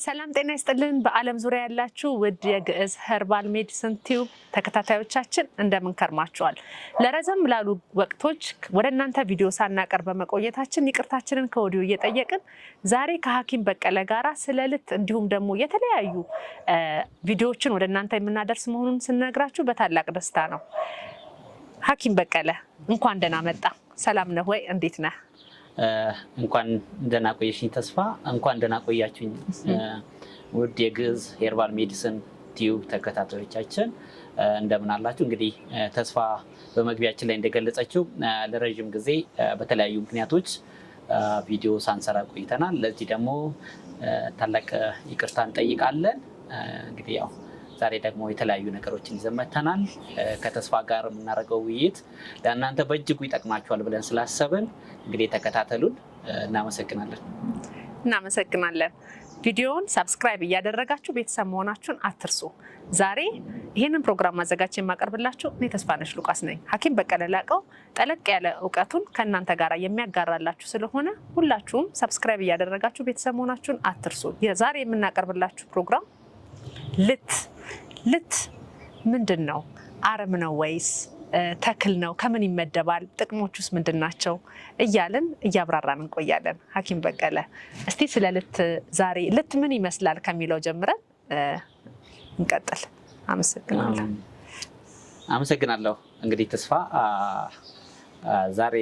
ሰላም ጤና ይስጥልን በአለም ዙሪያ ያላችሁ ውድ የግዕዝ ኸርባል ሜዲሲን ቲዩብ ተከታታዮቻችን እንደምን ከርማችኋል? ለረዘም ላሉ ወቅቶች ወደ እናንተ ቪዲዮ ሳናቀርብ በመቆየታችን ይቅርታችንን ከወዲሁ እየጠየቅን ዛሬ ከሐኪም በቀለ ጋራ ስለ ልት እንዲሁም ደግሞ የተለያዩ ቪዲዮዎችን ወደ እናንተ የምናደርስ መሆኑን ስንነግራችሁ በታላቅ ደስታ ነው። ሐኪም በቀለ እንኳን ደህና መጣ። ሰላም ነህ ወይ? እንዴት ነህ? እንኳን ደህና ቆየሽኝ ተስፋ። እንኳን ደህና ቆያችሁኝ ውድ የግዕዝ ሄርባል ሜዲሲን ቲዩብ ተከታታዮቻችን እንደምን አላችሁ? እንግዲህ ተስፋ በመግቢያችን ላይ እንደገለጸችው ለረጅም ጊዜ በተለያዩ ምክንያቶች ቪዲዮ ሳንሰራ ቆይተናል። ለዚህ ደግሞ ታላቅ ይቅርታ እንጠይቃለን። እንግዲህ ያው ዛሬ ደግሞ የተለያዩ ነገሮችን ይዘን መጥተናል። ከተስፋ ጋር የምናደርገው ውይይት ለእናንተ በእጅጉ ይጠቅማችኋል ብለን ስላሰብን እንግዲህ ተከታተሉን። እናመሰግናለን። ቪዲዮውን ሰብስክራይብ እያደረጋችሁ ቤተሰብ መሆናችሁን አትርሱ። ዛሬ ይህንን ፕሮግራም ማዘጋጀት የማቀርብላችሁ እኔ ተስፋነሽ ሉቃስ ነኝ። ሐኪም በቀለ ላቀው ጠለቅ ያለ እውቀቱን ከእናንተ ጋር የሚያጋራላችሁ ስለሆነ ሁላችሁም ሰብስክራይብ እያደረጋችሁ ቤተሰብ መሆናችሁን አትርሱ። ዛሬ የምናቀርብላችሁ ፕሮግራም ልት ምንድን ነው? አረም ነው ወይስ ተክል ነው? ከምን ይመደባል? ጥቅሞቹስ ምንድን ናቸው? እያልን እያብራራን እንቆያለን። ሐኪም በቀለ እስቲ ስለ ልት ዛሬ ልት ምን ይመስላል ከሚለው ጀምረን እንቀጥል። አመሰግናለሁ። እንግዲህ ተስፋ ዛሬ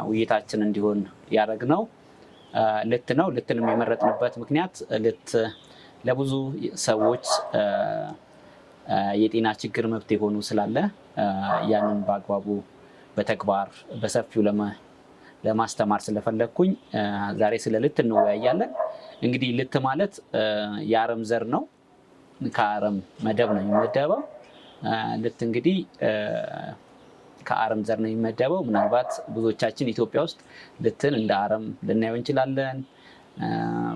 ውይይታችን እንዲሆን ያደረግነው ልት ነው። ልትንም የመረጥንበት ምክንያት ልት ለብዙ ሰዎች የጤና ችግር መፍትሄ ሆኖ ስላለ ያንን በአግባቡ በተግባር በሰፊው ለማስተማር ስለፈለግኩኝ ዛሬ ስለ ልት እንወያያለን። እንግዲህ ልት ማለት የአረም ዘር ነው። ከአረም መደብ ነው የሚመደበው። ልት እንግዲህ ከአረም ዘር ነው የሚመደበው። ምናልባት ብዙዎቻችን ኢትዮጵያ ውስጥ ልትን እንደ አረም ልናየው እንችላለን።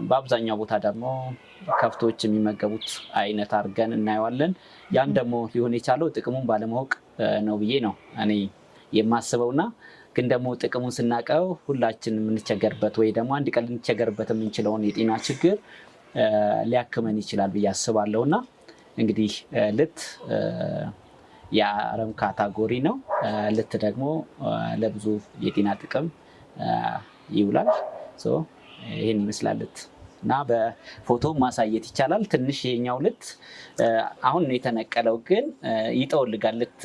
በአብዛኛው ቦታ ደግሞ ከብቶች የሚመገቡት አይነት አድርገን እናየዋለን። ያን ደግሞ ሊሆን የቻለው ጥቅሙን ባለማወቅ ነው ብዬ ነው እኔ የማስበውና ግን ደግሞ ጥቅሙን ስናቀው ሁላችን የምንቸገርበት ወይ ደግሞ አንድ ቀን ልንቸገርበት የምንችለውን የጤና ችግር ሊያክመን ይችላል ብዬ አስባለሁና እንግዲህ ልት የአረም ካታጎሪ ነው። ልት ደግሞ ለብዙ የጤና ጥቅም ይውላል። ይህን ይመስላል ልት እና በፎቶ ማሳየት ይቻላል። ትንሽ የኛው ልት አሁን ነው የተነቀለው፣ ግን ይጠወልጋል። ልት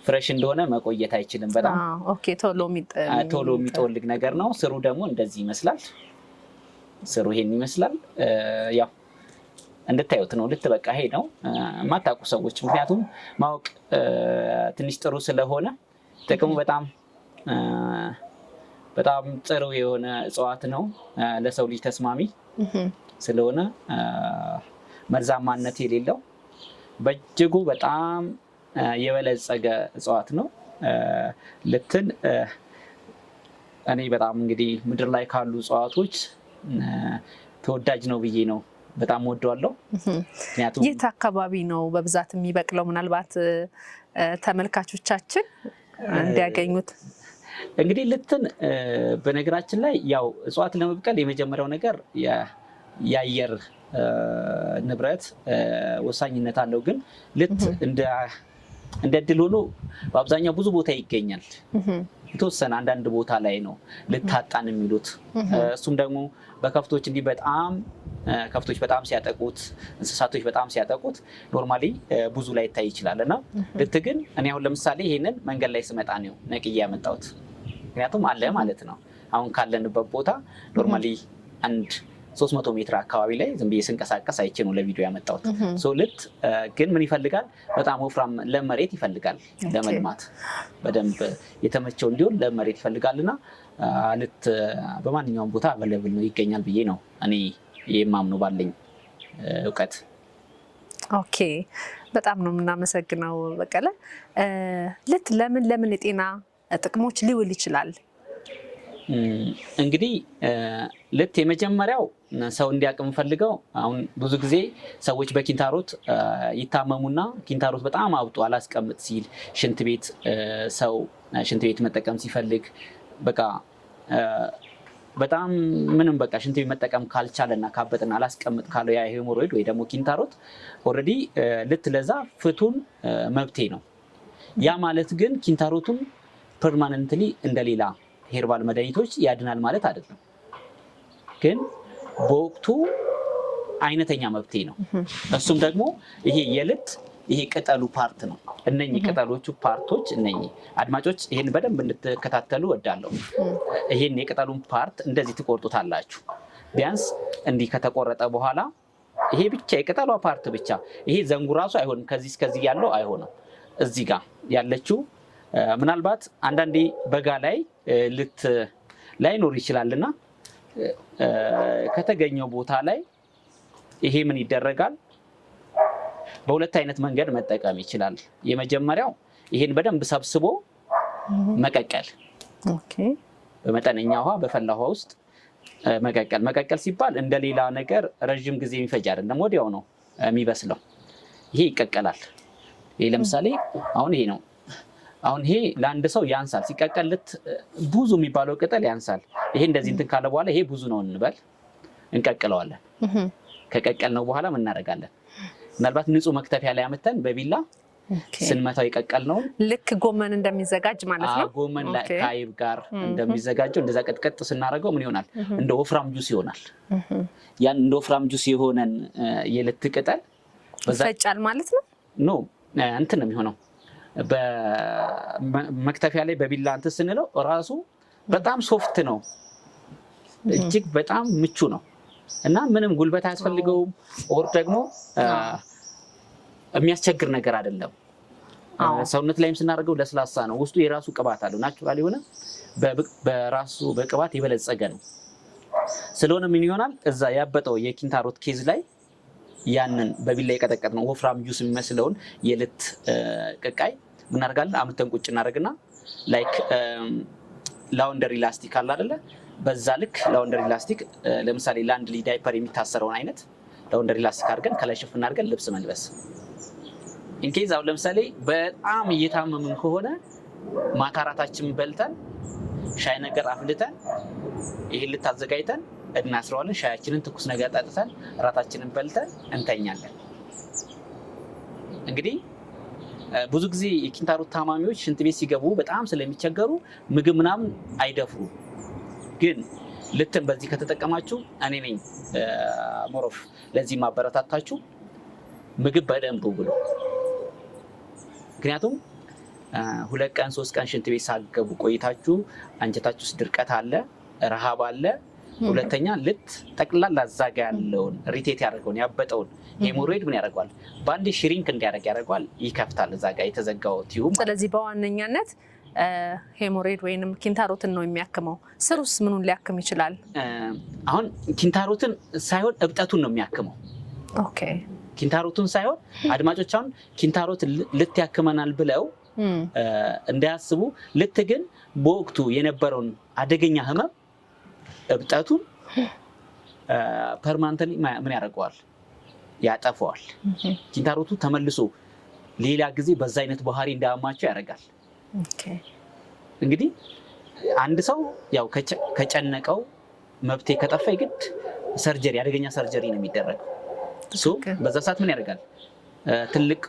ፍሬሽ እንደሆነ መቆየት አይችልም። በጣም ቶሎ የሚጠወልግ ነገር ነው። ስሩ ደግሞ እንደዚህ ይመስላል። ስሩ ይሄን ይመስላል። ያው እንድታዩት ነው። ልት በቃ ይሄ ነው። የማታውቁ ሰዎች ምክንያቱም ማወቅ ትንሽ ጥሩ ስለሆነ ጥቅሙ በጣም ጥሩ የሆነ እጽዋት ነው። ለሰው ልጅ ተስማሚ ስለሆነ መርዛማነት የሌለው በእጅጉ በጣም የበለጸገ እጽዋት ነው። ልትን እኔ በጣም እንግዲህ ምድር ላይ ካሉ እጽዋቶች ተወዳጅ ነው ብዬ ነው በጣም ወደዋለሁ። ምክንያቱም የት አካባቢ ነው በብዛት የሚበቅለው? ምናልባት ተመልካቾቻችን እንዲያገኙት። እንግዲህ ልትን በነገራችን ላይ ያው እጽዋት ለመብቀል የመጀመሪያው ነገር የአየር ንብረት ወሳኝነት አለው። ግን ልት እንደ እድል ሆኖ በአብዛኛው ብዙ ቦታ ይገኛል። የተወሰነ አንዳንድ ቦታ ላይ ነው ልታጣን የሚሉት። እሱም ደግሞ በከብቶች እንዲህ ከብቶች በጣም ሲያጠቁት፣ እንስሳቶች በጣም ሲያጠቁት ኖርማሊ ብዙ ላይ ይታይ ይችላል። እና ልት ግን እኔ አሁን ለምሳሌ ይሄንን መንገድ ላይ ስመጣ ነው ነቅዬ ያመጣሁት። ምክንያቱም አለ ማለት ነው። አሁን ካለንበት ቦታ ኖርማሊ 300 ሜትር አካባቢ ላይ ዝም ብዬ ስንቀሳቀስ አይቼ ነው ለቪዲዮ ያመጣሁት። ልት ግን ምን ይፈልጋል? በጣም ወፍራም ለም መሬት ይፈልጋል ለመልማት በደንብ የተመቸው እንዲሆን ለም መሬት ይፈልጋልና ልት በማንኛውም ቦታ አቬለብል ነው፣ ይገኛል ብዬ ነው እኔ የማምነው ባለኝ እውቀት። ኦኬ፣ በጣም ነው የምናመሰግነው በቀለ። ልት ለምን የጤና ጥቅሞች ሊውል ይችላል? እንግዲህ ልት የመጀመሪያው ሰው እንዲያውቅ ፈልገው አሁን ብዙ ጊዜ ሰዎች በኪንታሮት ይታመሙና ኪንታሮት በጣም አብጦ አላስቀምጥ ሲል ሽንት ቤት መጠቀም ሲፈልግ በቃ በጣም ምንም በቃ ሽንት ቤት መጠቀም ካልቻለና ካበጠና አላስቀምጥ ካለው ያ ሄሞሮይድ ወይ ደግሞ ኪንታሮት ኦልሬዲ ልትለዛ ፍቱን መብቴ ነው። ያ ማለት ግን ኪንታሮቱን ፐርማነንትሊ እንደሌላ ሄርባል መድኃኒቶች ያድናል ማለት አይደለም። ግን በወቅቱ አይነተኛ መብቴ ነው። እሱም ደግሞ ይሄ የልት ይሄ ቅጠሉ ፓርት ነው። እነኚህ ቅጠሎቹ ፓርቶች እነኚህ አድማጮች ይሄን በደንብ እንድትከታተሉ እወዳለሁ። ይሄን የቅጠሉን ፓርት እንደዚህ ትቆርጡታላችሁ። ቢያንስ እንዲህ ከተቆረጠ በኋላ ይሄ ብቻ የቅጠሏ ፓርት ብቻ ይሄ ዘንጉ ራሱ አይሆንም። ከዚህ እስከዚህ ያለው አይሆንም። እዚህ ጋር ያለችው ምናልባት አንዳንዴ በጋ ላይ ላይኖር ይችላልና ከተገኘው ቦታ ላይ ይሄ ምን ይደረጋል? በሁለት አይነት መንገድ መጠቀም ይችላል። የመጀመሪያው ይሄን በደንብ ሰብስቦ መቀቀል። በመጠነኛ ውሃ በፈላ ውሃ ውስጥ መቀቀል። መቀቀል ሲባል እንደሌላ ነገር ረጅም ጊዜ የሚፈጅ አይደለም፣ ወዲያው ነው የሚበስለው። ይሄ ይቀቀላል። ይሄ ለምሳሌ አሁን ይሄ ነው። አሁን ይሄ ለአንድ ሰው ያንሳል። ሲቀቀልት ብዙ የሚባለው ቅጠል ያንሳል። ይሄ እንደዚህ እንትን ካለ በኋላ ይሄ ብዙ ነው እንበል፣ እንቀቅለዋለን። ከቀቀል ነው በኋላ ምን እናደርጋለን? ምናልባት ንጹህ መክተፊያ ላይ አመተን በቢላ ስንመታው ይቀቀል ነው። ልክ ጎመን እንደሚዘጋጅ ማለት ነው። ጎመን ከአይብ ጋር እንደሚዘጋጀው እንደዛ ቀጥቀጥ ስናደርገው ምን ይሆናል? እንደ ወፍራም ጁስ ይሆናል። ያን እንደ ወፍራም ጁስ የሆነን የልት ቅጠል ይፈጫል ማለት ነው። ኖ እንትን ነው የሚሆነው። በመክተፊያ ላይ በቢላ እንትን ስንለው ራሱ በጣም ሶፍት ነው፣ እጅግ በጣም ምቹ ነው እና ምንም ጉልበት አያስፈልገውም። ኦር ደግሞ የሚያስቸግር ነገር አይደለም። ሰውነት ላይም ስናደርገው ለስላሳ ነው። ውስጡ የራሱ ቅባት አለው። ናቹራል የሆነ በራሱ በቅባት የበለጸገ ነው። ስለሆነ ምን ይሆናል? እዛ ያበጠው የኪንታሮት ኬዝ ላይ ያንን በቢላ የቀጠቀጥ ነው ወፍራም ጁስ የሚመስለውን የልት ቅቃይ ምን እናደርጋለን? አምተን ቁጭ እናደርግና ላይክ ላውንደሪ ላስቲክ አለ አይደለ? በዛ ልክ ላውንደሪ ላስቲክ ለምሳሌ ላንድሊ ዳይፐር የሚታሰረውን አይነት ላውንደሪ ላስቲክ አድርገን ከላይ ሽፍን አድርገን ልብስ መልበስ። ኢንኬዝ አሁን ለምሳሌ በጣም እየታመምን ከሆነ ማታ እራታችንን በልተን ሻይ ነገር አፍልተን ይሄን ልታዘጋጅተን እናስረዋለን። ሻያችንን ትኩስ ነገር ጠጥተን እራታችንን በልተን እንተኛለን። እንግዲህ ብዙ ጊዜ የኪንታሮት ታማሚዎች ሽንት ቤት ሲገቡ በጣም ስለሚቸገሩ ምግብ ምናምን አይደፍሩ። ግን ልትን በዚህ ከተጠቀማችሁ እኔ ነኝ ሞሮፍ ለዚህ ማበረታታችሁ ምግብ በደንብ ብሉ። ምክንያቱም 2 ቀን 3 ቀን ሽንት ቤት ሳገቡ ቆይታችሁ አንጀታችሁ ውስጥ ድርቀት አለ፣ ረሃብ አለ። ሁለተኛ ልት ጠቅላላ ዛጋ ያለውን ሪቴት ያደርገውን ያበጠውን ሄሞሮይድ ምን ያደርገዋል? በአንዴ ሽሪንክ እንዲያደርግ ያደርገዋል፣ ይከፍታል ዛጋ የተዘጋው ቲዩብ። ስለዚህ በዋነኛነት ሄሞሮይድ ወይንም ኪንታሮትን ነው የሚያክመው። ስሩስ ምኑን ሊያክም ይችላል? አሁን ኪንታሮትን ሳይሆን እብጠቱን ነው የሚያክመው። ኦኬ፣ ኪንታሮቱን ሳይሆን አድማጮች አሁን ኪንታሮት ልት ያክመናል ብለው እንዳያስቡ። ልት ግን በወቅቱ የነበረውን አደገኛ ህመም እብጠቱን ፐርማነንትሊ ምን ያደርገዋል? ያጠፈዋል። ኪንታሮቱ ተመልሶ ሌላ ጊዜ በዛ አይነት ባህሪ እንዳያማቸው ያደርጋል። እንግዲህ አንድ ሰው ያው ከጨነቀው መብቴ ከጠፋ ግድ ሰርጀሪ አደገኛ ሰርጀሪ ነው የሚደረገው። በዛ ሰዓት ምን ያደርጋል? ትልቅ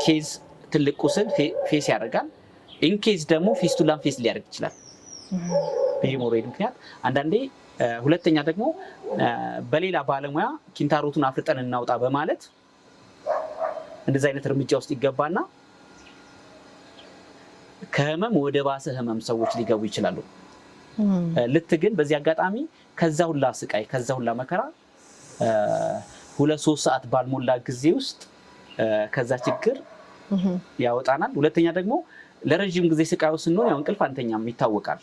ኬዝ ትልቅ ቁስል ፌስ ያደርጋል። ኢንኬዝ ደግሞ ፊስቱላን ፌስ ሊያደርግ ይችላል በሄሞሮይድ ምክንያት። አንዳንዴ ሁለተኛ ደግሞ በሌላ ባለሙያ ኪንታሮቱን አፍርጠን እናውጣ በማለት እንደዚህ አይነት እርምጃ ውስጥ ይገባና ከህመም ወደ ባሰ ህመም ሰዎች ሊገቡ ይችላሉ። ልት ግን በዚህ አጋጣሚ ከዛ ሁላ ስቃይ ከዛ ሁላ መከራ 2-3 ሰዓት ባልሞላ ጊዜ ውስጥ ከዛ ችግር ያወጣናል። ሁለተኛ ደግሞ ለረጅም ጊዜ ስቃዩ ስንሆን ያው እንቅልፍ አንተኛም ይታወቃል።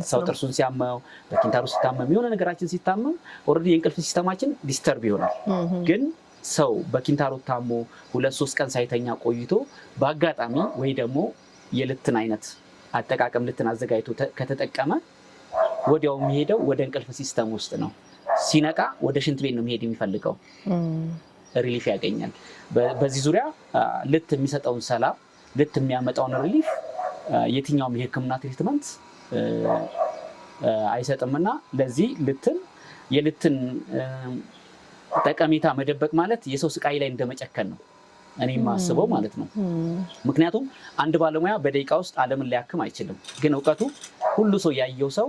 ሰው ጥርሱን ሲያመው በኪንታሮት ሲታመም የሆነ ነገራችን ሲታመም ኦልሬዲ የእንቅልፍ ሲስተማችን ዲስተርብ ይሆናል። ግን ሰው በኪንታሮት ታሞ 2-3 ቀን ሳይተኛ ቆይቶ በአጋጣሚ ወይ ደግሞ የልትን አይነት አጠቃቀም ልትን አዘጋጅቶ ከተጠቀመ ወዲያው የሚሄደው ወደ እንቅልፍ ሲስተም ውስጥ ነው። ሲነቃ ወደ ሽንት ቤት ነው የሚሄድ የሚፈልገው፣ ሪሊፍ ያገኛል። በዚህ ዙሪያ ልት የሚሰጠውን ሰላም ልት የሚያመጣውን ሪሊፍ የትኛውም የህክምና ትሪትመንት አይሰጥምና ለዚህ የልትን ጠቀሜታ መደበቅ ማለት የሰው ስቃይ ላይ እንደመጨከን ነው እኔ ማስበው ማለት ነው። ምክንያቱም አንድ ባለሙያ በደቂቃ ውስጥ ዓለምን ሊያክም አይችልም። ግን እውቀቱ ሁሉ ሰው ያየው ሰው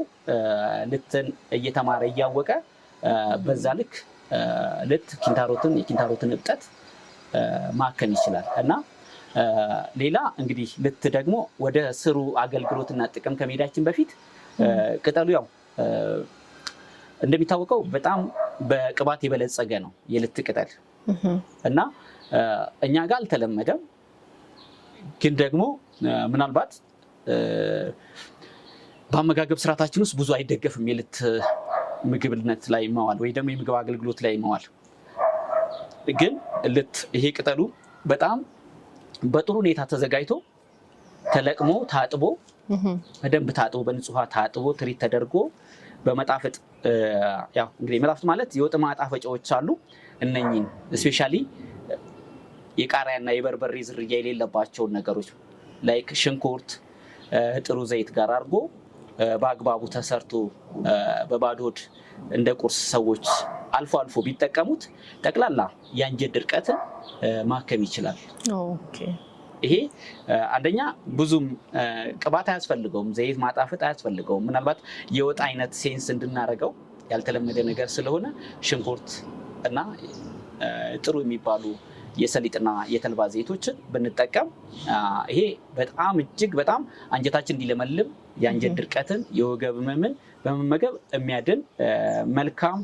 ልትን እየተማረ እያወቀ በዛ ልክ የኪንታሮትን እብጠት ማከም ይችላል። እና ሌላ እንግዲህ ልት ደግሞ ወደ ስሩ አገልግሎትና ጥቅም ከመሄዳችን በፊት ቅጠሉ ያው እንደሚታወቀው በጣም በቅባት የበለጸገ ነው የልት ቅጠል እና እኛ ጋር አልተለመደም። ግን ደግሞ ምናልባት በአመጋገብ ስርዓታችን ውስጥ ብዙ አይደገፍም የልት ምግብነት ላይ መዋል ወይ ደግሞ የምግብ አገልግሎት ላይ መዋል። ግን ይሄ ቅጠሉ በጣም በጥሩ ሁኔታ ተዘጋጅቶ ተለቅሞ ታጥቦ በደንብ ታጥቦ በንጹህ ታጥቦ ትሪት ተደርጎ በመጣፈጥ ያው እንግዲህ መጣፈጥ ማለት የወጥ ማጣፈጫዎች አሉ። እነኚህን ስፔሻሊ የቃሪያና የበርበሬ ዝርያ የሌለባቸውን ነገሮች ላይክ ሽንኩርት ጥሩ ዘይት ጋር አድርጎ በአግባቡ ተሰርቶ በባዶ ሆድ እንደ ቁርስ ሰዎች አልፎ አልፎ ቢጠቀሙት ጠቅላላ የአንጀት ድርቀትን ማከም ይችላል። ይሄ አንደኛ ብዙም ቅባት አያስፈልገውም፣ ዘይት ማጣፈጥ አያስፈልገውም። ምናልባት የወጥ አይነት ሴንስ እንድናረገው ያልተለመደ ነገር ስለሆነ ሽንኩርት እና ጥሩ የሚባሉ የሰሊጥና የተልባ ዘይቶችን ብንጠቀም ይሄ በጣም እጅግ በጣም አንጀታችን እንዲለመልም የአንጀት ድርቀትን የወገብ ህመምን በመመገብ የሚያድን መልካም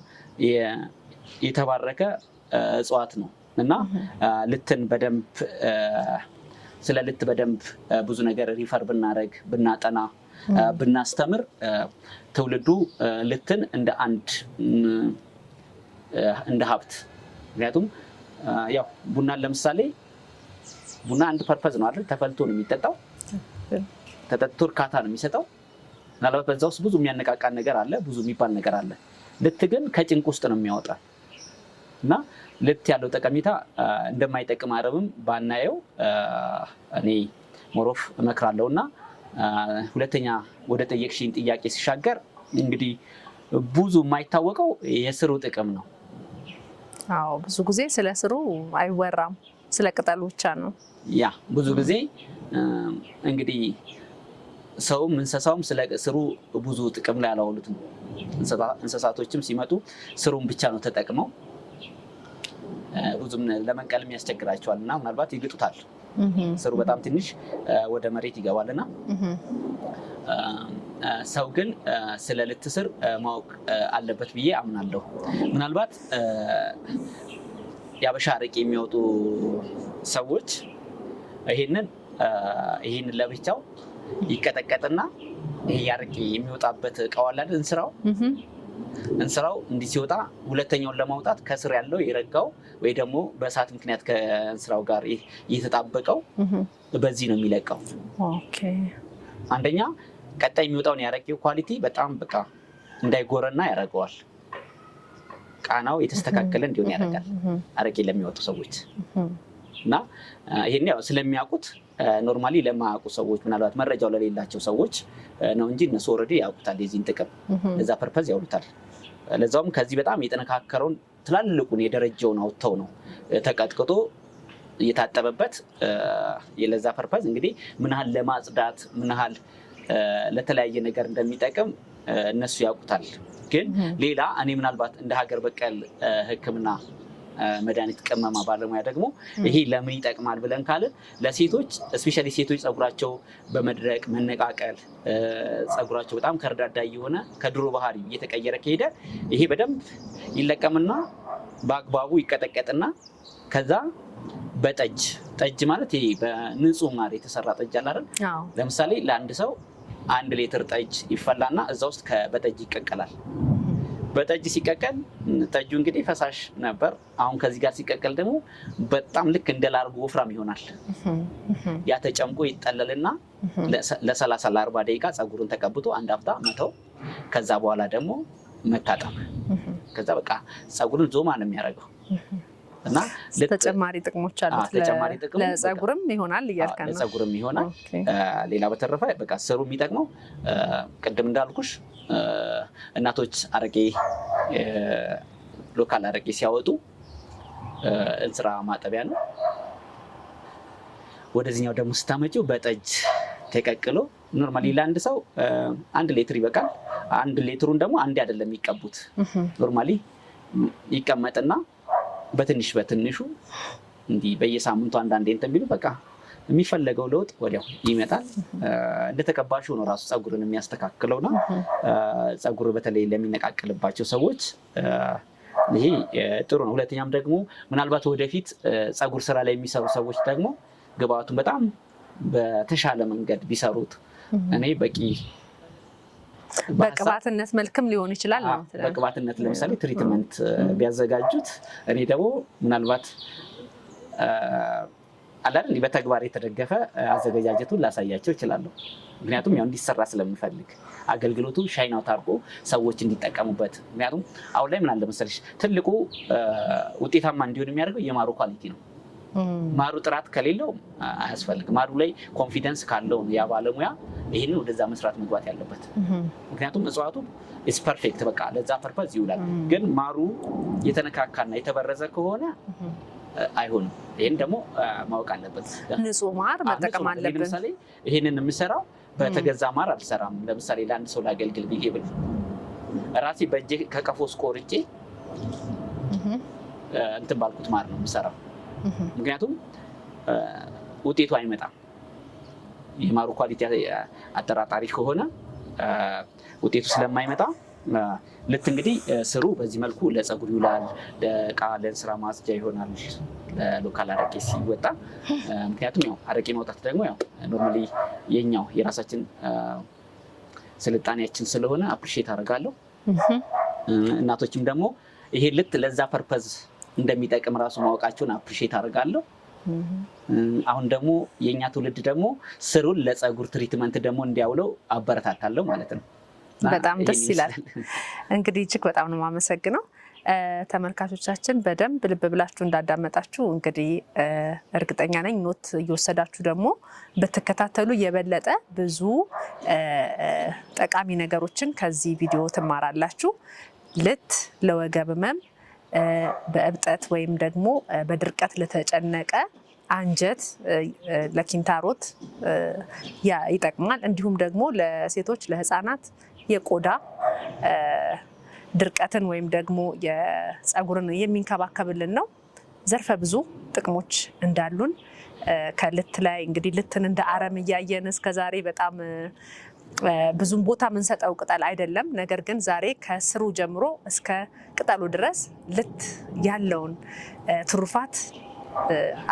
የተባረከ እጽዋት ነው እና ልትን በደንብ ስለ ልት በደንብ ብዙ ነገር ሪፈር ብናደርግ ብናጠና ብናስተምር ትውልዱ ልትን እንደ ሀብት ምክንያቱም ያው ቡናን ለምሳሌ ቡና አንድ ፐርፐዝ ነው አይደል? ተፈልቶ ነው የሚጠጣው። ተጠጥቶ እርካታ ነው የሚሰጠው። ምናልባት በዛ ውስጥ ብዙ የሚያነቃቃን ነገር አለ፣ ብዙ የሚባል ነገር አለ። ልት ግን ከጭንቅ ውስጥ ነው የሚያወጣ እና ልት ያለው ጠቀሜታ እንደማይጠቅም አረብም ባናየው እኔ ሞሮፍ እመክራለሁ። እና ሁለተኛ ወደ ጠየቅሽኝ ጥያቄ ሲሻገር እንግዲህ ብዙ የማይታወቀው የስሩ ጥቅም ነው። አዎ ብዙ ጊዜ ስለ ስሩ አይወራም፣ ስለ ቅጠሉ ብቻ ነው። ያ ብዙ ጊዜ እንግዲህ ሰውም እንስሳውም ስለ ስሩ ብዙ ጥቅም ላይ አላወሉትም። እንስሳቶችም ሲመጡ ስሩን ብቻ ነው ተጠቅመው ብዙም ለመንቀልም ያስቸግራቸዋል እና ምናልባት ይግጡታል። ስሩ በጣም ትንሽ ወደ መሬት ይገባልና ሰው ግን ስለ ልት ስር ማወቅ አለበት ብዬ አምናለሁ። ምናልባት የአበሻ አረቄ የሚያወጡ ሰዎች ይሄንን ለብቻው ይቀጠቀጥና ይሄ አረቄ የሚወጣበት እቃው አለ አይደል? እንስራው እንዲህ ሲወጣ ሁለተኛውን ለማውጣት ከስር ያለው የረጋው ወይ ደግሞ በእሳት ምክንያት ከእንስራው ጋር የተጣበቀው በዚህ ነው የሚለቀው። አንደኛ ቀጣይ የሚወጣውን ያረቄው ኳሊቲ በጣም በቃ እንዳይጎረና ያደርገዋል። ቃናው የተስተካከለ እንዲሆን ያደርጋል አረቄ ለሚወጡ ሰዎች እና ይሄን ያው ስለሚያውቁት ኖርማሊ ለማያውቁ ሰዎች ምናልባት መረጃው ለሌላቸው ሰዎች ነው እንጂ እነሱ ኦልሬዲ ያውቁታል የዚህን ጥቅም ለዛ ፐርፐዝ ያውሉታል። ለዛውም ከዚህ በጣም የጠነካከረውን ትላልቁን የደረጃውን አውጥተው ነው ተቀጥቅጦ እየታጠበበት ለዛ ፐርፐዝ እንግዲህ ምን ያህል ለማጽዳት ምን ያህል ለተለያየ ነገር እንደሚጠቅም እነሱ ያውቁታል። ግን ሌላ እኔ ምናልባት እንደ ሀገር በቀል ሕክምና መድኃኒት ቅመማ ባለሙያ ደግሞ ይሄ ለምን ይጠቅማል ብለን ካልን ለሴቶች ስፔሻሊ ሴቶች ፀጉራቸው በመድረቅ መነቃቀል ፀጉራቸው በጣም ከርዳዳ እየሆነ ከድሮ ባህሪ እየተቀየረ ከሄደ ይሄ በደንብ ይለቀምና በአግባቡ ይቀጠቀጥና ከዛ ጠጅ ማለት ይሄ በንጹህ ማር የተሰራ ጠጅ አለ አይደል? ለምሳሌ ለአንድ ሰው 1 ሊትር ጠጅ ይፈላና እዛ ውስጥ በጠጅ ይቀቀላል። በጠጅ ሲቀቀል ጠጁ እንግዲህ ፈሳሽ ነበር። አሁን ከዚህ ጋር ሲቀቀል ደግሞ በጣም ልክ እንደ ላርጎ ወፍራም ይሆናል። ያ ተጨምቆ ይጠለልና ለ30 ለ40 ደቂቃ ፀጉሩን ተቀብቶ 1 ሀፍታ መተው። ከዛ በኋላ ደግሞ መታጠብ። ከዛ በቃ ፀጉሩን ዞማ ነው የሚያደርገው። እና ተጨማሪ ጥቅሞች አሉት። ለፀጉርም ይሆናል እያልከን ነው። ለፀጉርም ይሆናል። ሌላ በተረፈ በቃ ስሩ የሚጠቅመው ቅድም እንዳልኩሽ እናቶች አረቄ ሎካል አረቄ ሲያወጡ እንስራ ማጠቢያ ነው። ወደዚህኛው ደግሞ ስታመጪው በጠጅ ተቀቅሎ ኖርማሊ ለአንድ ሰው 1 ሊትር ይበቃል። 1 ሊትሩን ደግሞ አንዴ አይደለም የሚቀቡት። ኖርማሊ ይቀመጥና በትንሹ እንዲህ በየሳምንቱ አንዳንዴ እንትን ቢሉ በቃ የሚፈለገው ለውጥ ወዲያው ይመጣል። እንደተቀባሽው ነው ራሱ ፀጉርን የሚያስተካክለውና ፀጉር በተለይ ለሚነቃቀልባቸው ሰዎች ይሄ ጥሩ ነው። ሁለተኛም ደግሞ ምናልባት ወደፊት ፀጉር ስራ ላይ የሚሰሩ ሰዎች ደግሞ ግብአቱን በጣም በተሻለ መንገድ ቢሰሩት እኔ በቂ በቅባትነት መልክም ሊሆን ይችላል ነው። በቅባትነት ለምሳሌ ትሪትመንት ቢያዘጋጁት እኔ ደግሞ ምናልባት አላን በተግባር የተደገፈ አዘገጃጀቱን ላሳያቸው እችላለሁ። ምክንያቱም ያው እንዲሰራ ስለምፈልግ አገልግሎቱ ሻይን አውት አድርጎ ሰዎች እንዲጠቀሙበት። ምክንያቱም አሁን ላይ ምን አለ መሰለሽ ትልቁ ውጤታማ እንዲሆን የሚያደርገው የማሩ ኳሊቲ ነው። ማሩ ጥራት ከሌለው አያስፈልግም። ማሩ ላይ ኮንፊደንስ ካለው ያ ባለሙያ ይሄንን ወደዛ መስራት መግባት ያለበት። ምክንያቱም እጽዋቱ ኢስ ፐርፌክት በቃ ለዛ ፐርፐዝ ይውላል። ግን ማሩ የተነካካና የተበረዘ ከሆነ አይሆንም። ይሄን ደግሞ ማወቅ አለበት። ንጹህ ማር መጠቀም አለብን። ለምሳሌ ይሄንን የምሰራው በተገዛ ማር አልሰራም። ለምሳሌ ለአንድ ሰው ላገልግል ብዬ ብል ራሴ በእጄ ከቀፎስ ቆርጬ እንትን ባልኩት ማር ነው የምሰራው። ምክንያቱም ውጤቱ አይመጣም። የማሩ ኳሊቲ አጠራጣሪ ከሆነ ውጤቱ ስለማይመጣ ልክ እንግዲህ ስሩ በዚህ መልኩ ለፀጉር ይውላል፣ ለእቃ ለእንስራ ማጽጃ ይሆናል ለሎካል አረቄ ሲወጣ። ምክንያቱም ያው አረቄ ማውጣት ደግሞ ያው ኖርማሊ የኛው የራሳችን ስልጣኔያችን ስለሆነ አፕሪሺየት አደርጋለሁ። እናቶችም ደግሞ ይሄ ልክ ለዛ ፐርፐዝ እንደሚጠቅም ራሱ ማወቃቸውን አፕሪሺየት አደርጋለሁ። አሁን ደግሞ የኛ ትውልድ ደግሞ ስሩን ለፀጉር ትሪትመንት ደግሞ እንዲያውለው አበረታታለሁ ማለት ነው። በጣም ደስ ይላል። እንግዲህ እጅግ በጣም ነው የማመሰግነው። ተመልካቾቻችን በደንብ ልብ ብላችሁ እንዳዳመጣችሁ እንግዲህ እርግጠኛ ነኝ ኖት እየወሰዳችሁ ደግሞ ብትከታተሉ የበለጠ ብዙ ጠቃሚ ነገሮችን ከዚህ ቪዲዮ ትማራላችሁ። ልት ለወገብ ህመም፣ በእብጠት ወይም ደግሞ በድርቀት ለተጨነቀ አንጀት፣ ለኪንታሮት ይጠቅማል። እንዲሁም ደግሞ ለሴቶች ለህፃናት የቆዳ ድርቀትን ወይም ደግሞ የፀጉርን የሚንከባከብልን ነው። ዘርፈ ብዙ ጥቅሞች እንዳሉን ከልት ላይ እንግዲህ ልትን እንደ አረም እያየን እስከዛሬ በጣም ብዙም ቦታ የምንሰጠው ቅጠል አይደለም። ነገር ግን ዛሬ ከስሩ ጀምሮ እስከ ቅጠሉ ድረስ ልት ያለውን ትሩፋት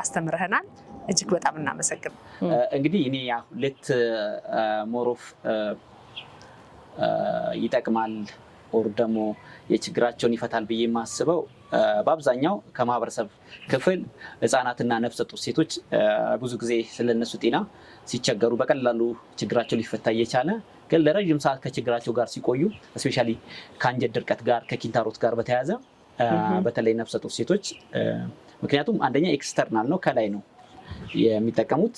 አስተምረህናል። እጅግ በጣም እናመሰግን። እንግዲህ እኔ ያው ልት ሞሮፍ ይጠቅማል ኦር ደግሞ የችግራቸውን ይፈታል ብዬ የማስበው በአብዛኛው ከማህበረሰብ ክፍል ህፃናትና ነፍሰ ጡር ሴቶች ብዙ ጊዜ ስለነሱ ጤና ሲቸገሩ በቀላሉ ችግራቸው ሊፈታ እየቻለ ግን ለረጅም ሰዓት ከችግራቸው ጋር ሲቆዩ እስፔሻሊ ከአንጀት ድርቀት ጋር ከኪንታሮት ጋር በተያያዘ በተለይ ነፍሰ ጡር ሴቶች ምክንያቱም አንደኛ ኤክስተርናል ነው ከላይ ነው የሚጠቀሙት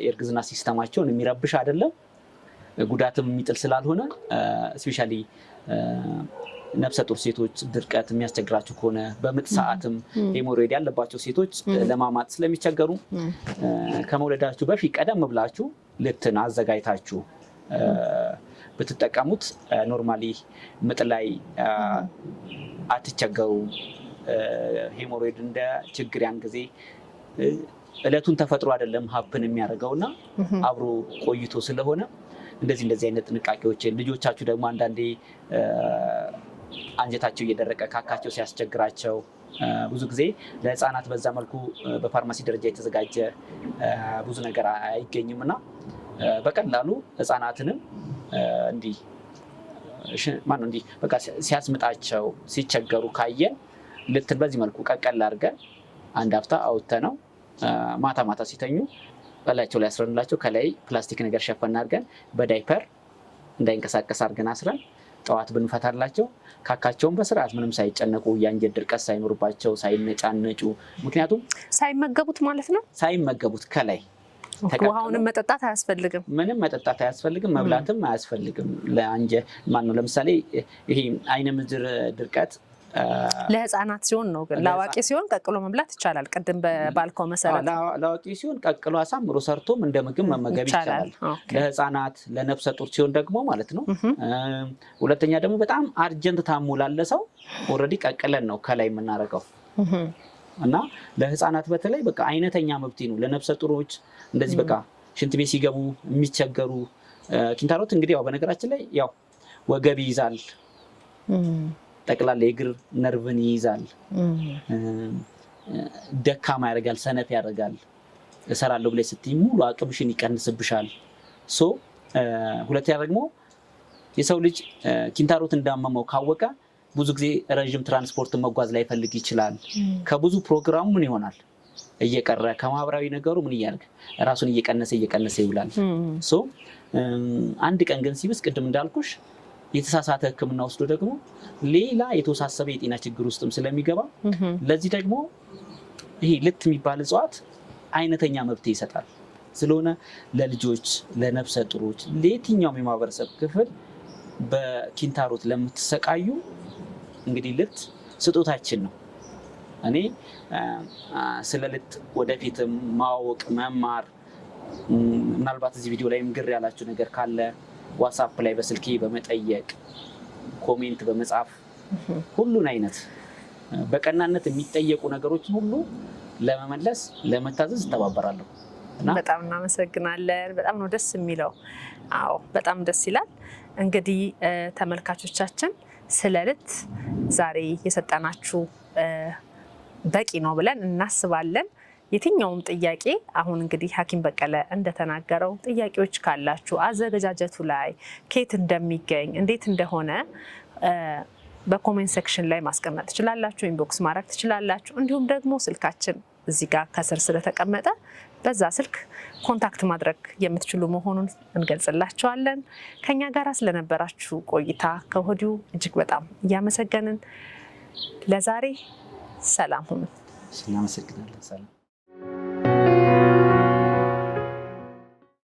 የእርግዝና ሲስተማቸውን የሚረብሽ አይደለም ጉዳትም የሚጥል ስላልሆነ እስፔሻሊ ነፍሰ ጡር ሴቶች ድርቀት የሚያስቸግራቸው ከሆነ በምጥ ሰዓትም ሄሞሮይድ ያለባቸው ሴቶች ለማማጥ ስለሚቸገሩ ከመውለዳችሁ በፊት ቀደም ብላችሁ ልትን አዘጋጅታችሁ ብትጠቀሙት ኖርማሊ ምጥ ላይ አትቸገሩ። ሄሞሮይድ እንደ ችግር ያን ጊዜ እለቱን ተፈጥሮ አይደለም ሀፕን የሚያደርገውና አብሮ ቆይቶ ስለሆነ እንደዚህ አይነት ጥንቃቄዎችን ልጆቻችሁ ደግሞ አንዳንዴ አንጀታቸው እየደረቀ ካካቸው ሲያስቸግራቸው ብዙ ጊዜ ለህፃናት በዛ መልኩ በፋርማሲ ደረጃ የተዘጋጀ ብዙ ነገር አይገኝም እና በቀላሉ ህፃናትንም እንዲህ በቃ ሲያስምጣቸው ሲቸገሩ ካየን ልትን በዚህ መልኩ ቀቀል አድርገን አንድ አፍታ አውጥተነው ማታ ማታ ሲተኙ በላያቸው ላይ አስረንላቸው ከላይ ፕላስቲክ ነገር ሸፈን አድርገን በዳይፐር እንዳይንቀሳቀስ አድርገን አስረን ጠዋት ብንፈታላቸው ካካቸውን በስርዓት ምንም ሳይጨነቁ የአንጀት ድርቀት ሳይኖርባቸው ሳይነጫነጩ ምክንያቱም ሳይመገቡት ማለት ነው ሳይመገቡት ከላይ ውሃውንም መጠጣት አያስፈልግም። ምንም መጠጣት አያስፈልግም፣ መብላትም አያስፈልግም። ማነው ለምሳሌ ይሄ አይነ ምድር ድርቀት ለህፃናት ሲሆን ነው፣ ግን ለአዋቂ ሲሆን ቀቅሎ መብላት ይቻላል። ቅድም በባልከው መሰረት ለአዋቂ ሲሆን ቀቅሎ አሳምሮ ሰርቶም እንደ ምግብ መመገብ ይቻላል። ለህፃናት ለነፍሰ ጡር ሲሆን ደግሞ ማለት ነው። ሁለተኛ ደግሞ በጣም አርጀንት ታሞ ላለ ሰው ኦልሬዲ ቀቅለን ነው ከላይ የምናደርገው እና ለህፃናት በተለይ በቃ አይነተኛ መብት ነው። ለነፍሰ ጡሮች እንደዚህ በቃ ሽንት ቤት ሲገቡ የሚቸገሩ ኪንታሮት እንግዲህ ያው በነገራችን ላይ ያው ወገብ ይይዛል፣ ጠቅላላ የእግር ነርቭን ይይዛል፣ ደካማ ያደርጋል፣ ሰነፍ ያደርጋል። እሰራለሁ ብለሽ ስትይ ሙሉ አቅምሽን ይቀንስብሻል። ሁለተኛ ደግሞ የሰው ልጅ ኪንታሮት እንዳመመው ካወቀ ብዙ ጊዜ ረዥም ትራንስፖርት መጓዝ ላይ ፈልግ ይችላል። ከብዙ ፕሮግራሙ ምን ይሆናል እየቀረ ከማህበራዊ ነገሩ ምን እያደረገ ራሱን እየቀነሰ ይውላል። አንድ ቀን ግን ሲብስ ቅድም እንዳልኩሽ የተሳሳተ ሕክምና ወስዶ ደግሞ ሌላ የተወሳሰበ የጤና ችግር ውስጥም ስለሚገባ ለዚህ ደግሞ ይሄ ልት የሚባል እጽዋት አይነተኛ መፍትሄ ይሰጣል። ስለሆነ ለልጆች፣ ለነፍሰ ጡሮች፣ ለየትኛውም የማህበረሰብ ክፍል በኪንታሮት ለምትሰቃዩ እንግዲህ ልት ስጦታችን ነው። እኔ ስለ ልት ወደፊት ማወቅ መማር ምናልባት እዚህ ቪዲዮ ላይም ግር ያላችሁ ነገር ካለ ዋትስአፕ ላይ በስልኬ በመጠየቅ ኮሜንት በመጻፍ ሁሉን አይነት በቀናነት የሚጠየቁ ነገሮችን ሁሉ ለመመለስ ለመታዘዝ እተባበራለሁ። በጣም እናመሰግናለን። በጣም ነው ደስ የሚለው። አዎ በጣም ደስ ይላል። እንግዲህ ተመልካቾቻችን ስለ ልት ዛሬ የሰጠናችሁ በቂ ነው ብለን እናስባለን። የትኛውም ጥያቄ አሁን እንግዲህ ሐኪም በቀለ እንደተናገረው ጥያቄዎች ካላችሁ አዘገጃጀቱ ላይ ከየት እንደሚገኝ እንዴት እንደሆነ በኮሜንት ሴክሽን ላይ ማስቀመጥ ትችላላችሁ፣ ኢንቦክስ ማድረግ ትችላላችሁ። እንዲሁም ደግሞ ስልካችን እዚህ ጋር ከስር ስለተቀመጠ በዛ ስልክ ኮንታክት ማድረግ የምትችሉ መሆኑን እንገልጽላችኋለን። ከኛ ጋር ስለነበራችሁ ቆይታ ከወዲሁ እጅግ በጣም እያመሰገንን ለዛሬ ሰላም ሁኑ። እናመሰግናለን። ሰላም